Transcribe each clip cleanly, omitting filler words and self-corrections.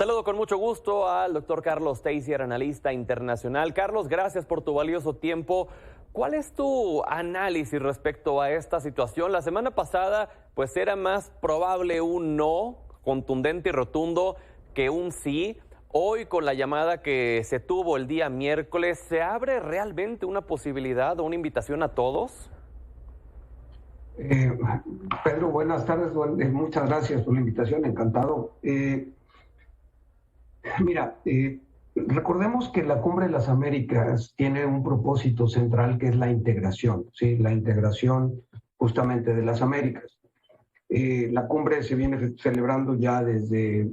Saludo con mucho gusto al doctor Carlos Teissier, analista internacional. Carlos, gracias por tu valioso tiempo. ¿Cuál es tu análisis respecto a esta situación? La semana pasada, pues era más probable un no contundente y rotundo que un sí. Hoy, con la llamada que se tuvo el día miércoles, ¿se abre realmente una posibilidad o una invitación a todos? Pedro, buenas tardes. Muchas gracias por la invitación, encantado. Recordemos que la Cumbre de las Américas tiene un propósito central que es la integración, ¿sí? La integración justamente de las Américas. La cumbre se viene celebrando ya desde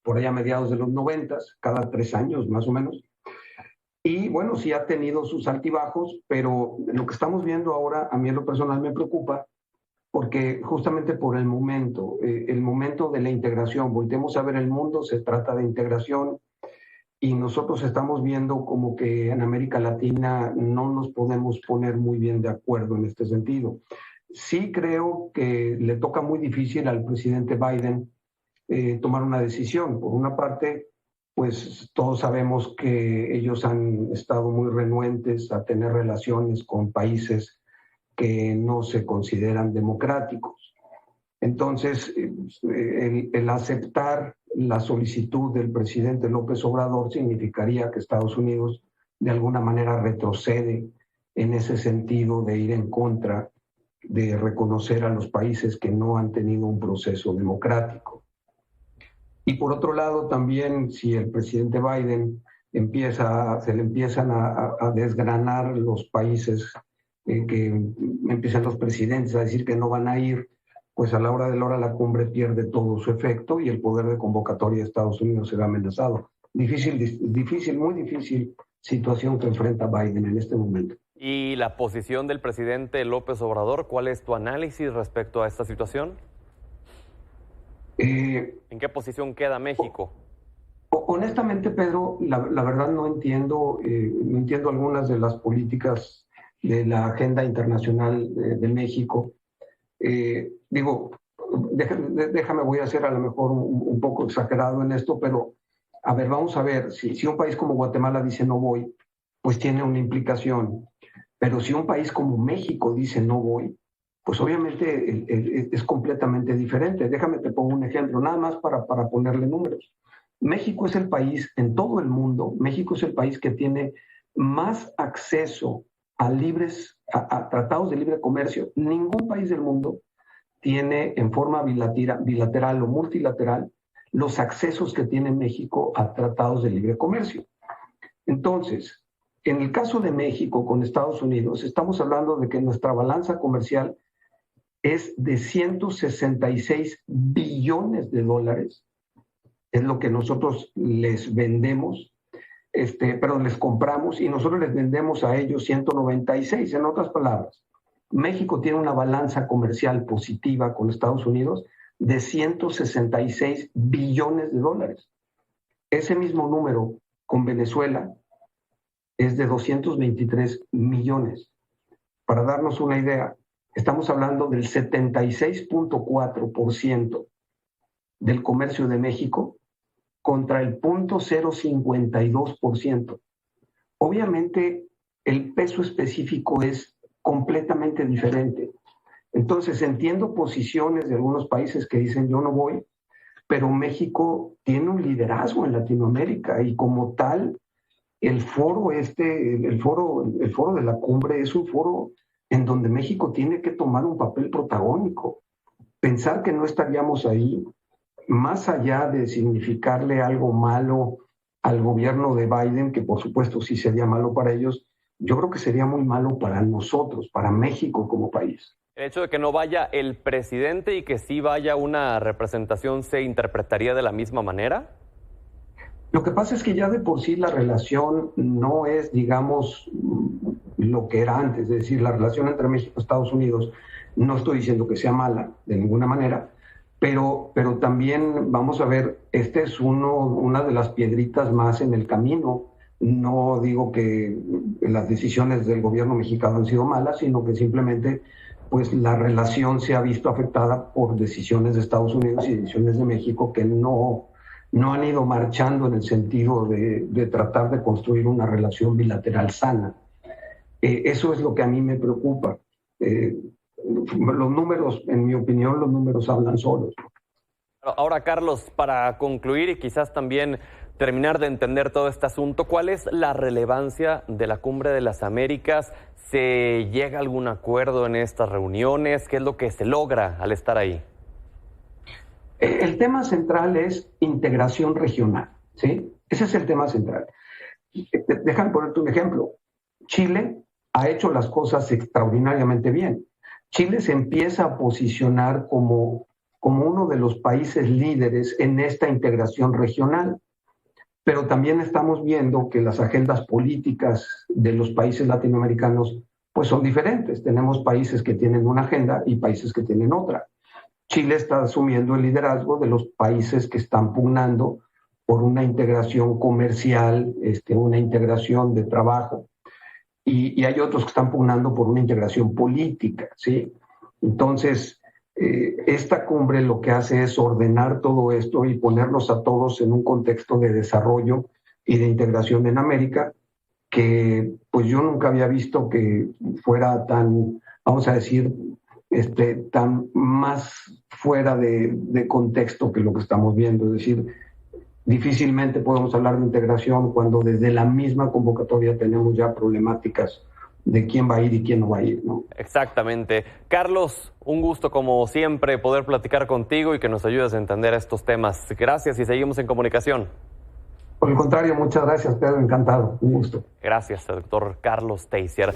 por allá mediados de los 90, cada 3 años más o menos. Y bueno, sí ha tenido sus altibajos, pero lo que estamos viendo ahora a mí en lo personal me preocupa porque justamente por el momento de la integración, volteemos a ver el mundo, se trata de integración y nosotros estamos viendo como que en América Latina no nos podemos poner muy bien de acuerdo en este sentido. Sí creo que le toca muy difícil al presidente Biden tomar una decisión. Por una parte, pues todos sabemos que ellos han estado muy renuentes a tener relaciones con países que no se consideran democráticos. Entonces, el aceptar la solicitud del presidente López Obrador significaría que Estados Unidos de alguna manera retrocede en ese sentido de ir en contra de reconocer a los países que no han tenido un proceso democrático. Y por otro lado, también si el presidente Biden se le empiezan a desgranar los países que empiezan los presidentes a decir que no van a ir, pues a la hora de la hora la cumbre pierde todo su efecto y el poder de convocatoria de Estados Unidos se ve amenazado. Muy difícil situación que enfrenta Biden en este momento. ¿Y la posición del presidente López Obrador? ¿Cuál es tu análisis respecto a esta situación? ¿En qué posición queda México? Honestamente, Pedro, la verdad no entiendo algunas de las políticas de la agenda internacional de México. Déjame, voy a ser a lo mejor un poco exagerado en esto, pero a ver, vamos a ver, si un país como Guatemala dice no voy, pues tiene una implicación, pero si un país como México dice no voy, pues obviamente es completamente diferente. Déjame te pongo un ejemplo, nada más para ponerle números. México es el país, en todo el mundo, México es el país que tiene más acceso a tratados de libre comercio. Ningún país del mundo tiene en forma bilateral o multilateral los accesos que tiene México a tratados de libre comercio. Entonces, en el caso de México con Estados Unidos, estamos hablando de que nuestra balanza comercial es de 166 billones de dólares, es lo que nosotros les vendemos, les compramos y nosotros les vendemos a ellos 196. En otras palabras, México tiene una balanza comercial positiva con Estados Unidos de 166 billones de dólares. Ese mismo número con Venezuela es de 223 millones. Para darnos una idea, estamos hablando del 76.4% del comercio de México contra el 0.052%. Obviamente, el peso específico es completamente diferente. Entonces, entiendo posiciones de algunos países que dicen yo no voy, pero México tiene un liderazgo en Latinoamérica y como tal, el foro de la cumbre es un foro en donde México tiene que tomar un papel protagónico. Pensar que no estaríamos ahí, más allá de significarle algo malo al gobierno de Biden, que por supuesto sí sería malo para ellos, yo creo que sería muy malo para nosotros, para México como país. ¿El hecho de que no vaya el presidente y que sí vaya una representación se interpretaría de la misma manera? Lo que pasa es que ya de por sí la relación no es, digamos, lo que era antes, es decir, la relación entre México y Estados Unidos, no estoy diciendo que sea mala de ninguna manera, pero también vamos a ver, este es una de las piedritas más en el camino. No digo que las decisiones del gobierno mexicano han sido malas, sino que simplemente pues la relación se ha visto afectada por decisiones de Estados Unidos y decisiones de México que no no han ido marchando en el sentido de tratar de construir una relación bilateral sana. Eso es lo que a mí me preocupa. Los números, en mi opinión, los números hablan solos. Ahora, Carlos, para concluir y quizás también terminar de entender todo este asunto, ¿cuál es la relevancia de la Cumbre de las Américas? ¿Se llega a algún acuerdo en estas reuniones? ¿Qué es lo que se logra al estar ahí? El tema central es integración regional, ¿sí? Ese es el tema central. Déjame ponerte un ejemplo. Chile ha hecho las cosas extraordinariamente bien. Chile se empieza a posicionar como uno de los países líderes en esta integración regional. Pero también estamos viendo que las agendas políticas de los países latinoamericanos pues son diferentes. Tenemos países que tienen una agenda y países que tienen otra. Chile está asumiendo el liderazgo de los países que están pugnando por una integración comercial, una integración de trabajo. Y hay otros que están pugnando por una integración política, ¿sí? Entonces, esta cumbre lo que hace es ordenar todo esto y ponernos a todos en un contexto de desarrollo y de integración en América, que pues yo nunca había visto que fuera tan, vamos a decir, tan más fuera de contexto que lo que estamos viendo. Es decir, difícilmente podemos hablar de integración cuando desde la misma convocatoria tenemos ya problemáticas de quién va a ir y quién no va a ir, ¿no? Exactamente. Carlos, un gusto como siempre poder platicar contigo y que nos ayudes a entender estos temas. Gracias y seguimos en comunicación. Por el contrario, muchas gracias, Pedro, encantado, un gusto. Gracias, doctor Carlos Teissier.